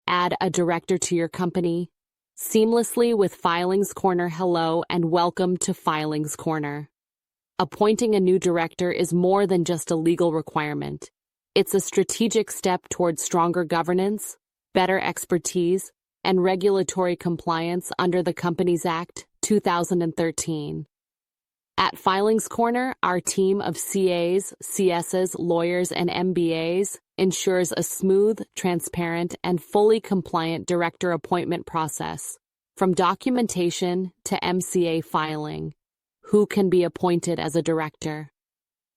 Add a director to your company seamlessly with Filings Corner. Hello and welcome to Filings Corner. Appointing a new director is more than just a legal requirement. It's a strategic step towards stronger governance, better expertise, and regulatory compliance under the Companies Act 2013. At Filings Corner, our team of CAs, CSs, lawyers, and MBAs ensures a smooth, transparent, and fully compliant director appointment process, from documentation to MCA filing. Who can be appointed as a director?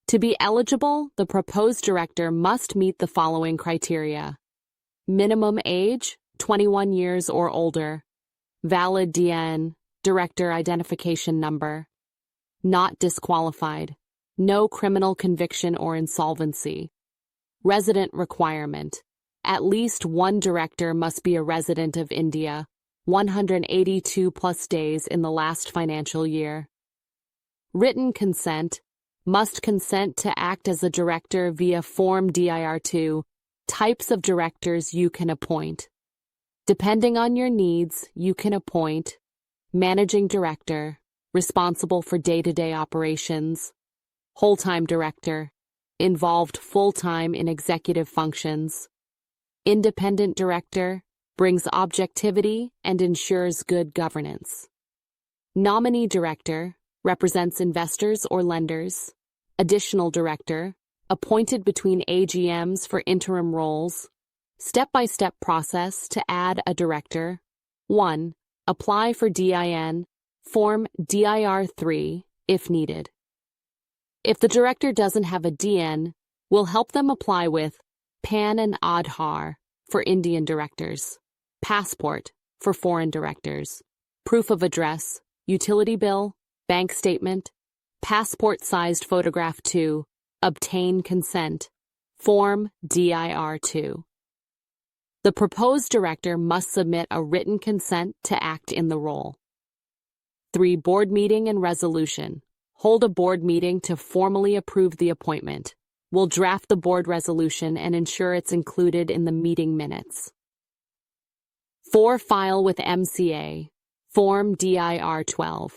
To be eligible, the proposed director must meet the following criteria. Minimum age, 21 years or older. Valid DN, Director Identification Number. Not disqualified. No criminal conviction or insolvency. Resident requirement. At least one director must be a resident of India, 182 plus days in the last financial year. Written consent. Must consent to act as a director via Form DIR2. Types of directors you can appoint. Depending on your needs, you can appoint Managing Director, responsible for day-to-day operations. Whole-time director, involved full-time in executive functions. Independent director, brings objectivity and ensures good governance. Nominee director, represents investors or lenders. Additional director, appointed between AGMs for interim roles. Step-by-step process to add a director. 1. Apply for DIN, Form DIR3, if needed. If the director doesn't have a DN, we'll help them apply with PAN and Aadhaar for Indian directors, passport for foreign directors, proof of address, utility bill, bank statement, passport-sized photograph to obtain consent, Form DIR2. The proposed director must submit a written consent to act in the role. 3. Board meeting and resolution. Hold a board meeting to formally approve the appointment. We'll draft the board resolution and ensure it's included in the meeting minutes. 4. File with MCA. Form DIR12.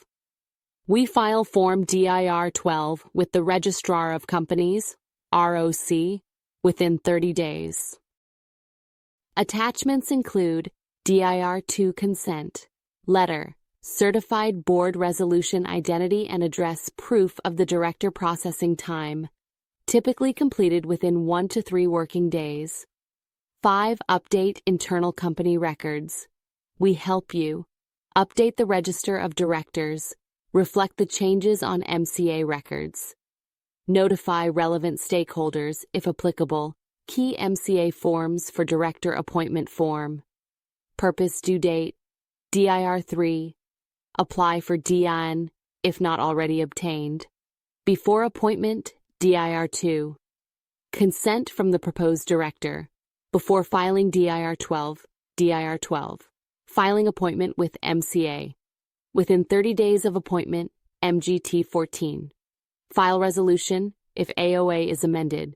We file Form DIR12 with the Registrar of Companies, ROC, within 30 days. Attachments include DIR2 consent, letter, certified board resolution identity and address proof of the director processing time, typically completed within 1 to 3 working days. 5. Update internal company records. We help you update the register of directors, reflect the changes on MCA records. Notify relevant stakeholders, if applicable, key MCA forms for director appointment form. Purpose due date, DIR3. Apply for DIN, if not already obtained. Before appointment, DIR2. Consent from the proposed director. Before filing DIR12, DIR12. Filing appointment with MCA. Within 30 days of appointment, MGT14. File resolution, if AOA is amended.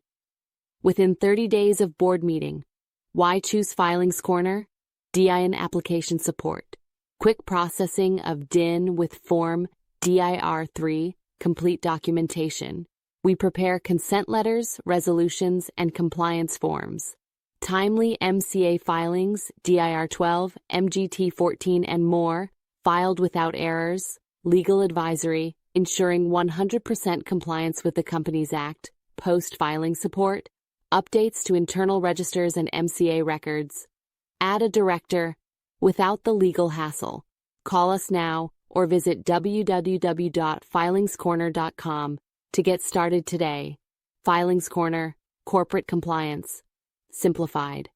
Within 30 days of board meeting. Why choose Filings Corner? DIN application support. Quick processing of DIN with Form DIR3, complete documentation. We prepare consent letters, resolutions, and compliance forms. Timely MCA filings, DIR12, MGT14, and more, filed without errors. Legal advisory, ensuring 100% compliance with the Companies Act. Post-filing support. Updates to internal registers and MCA records. Add a director without the legal hassle. Call us now or visit www.filingscorner.com to get started today. Filings Corner, corporate compliance, simplified.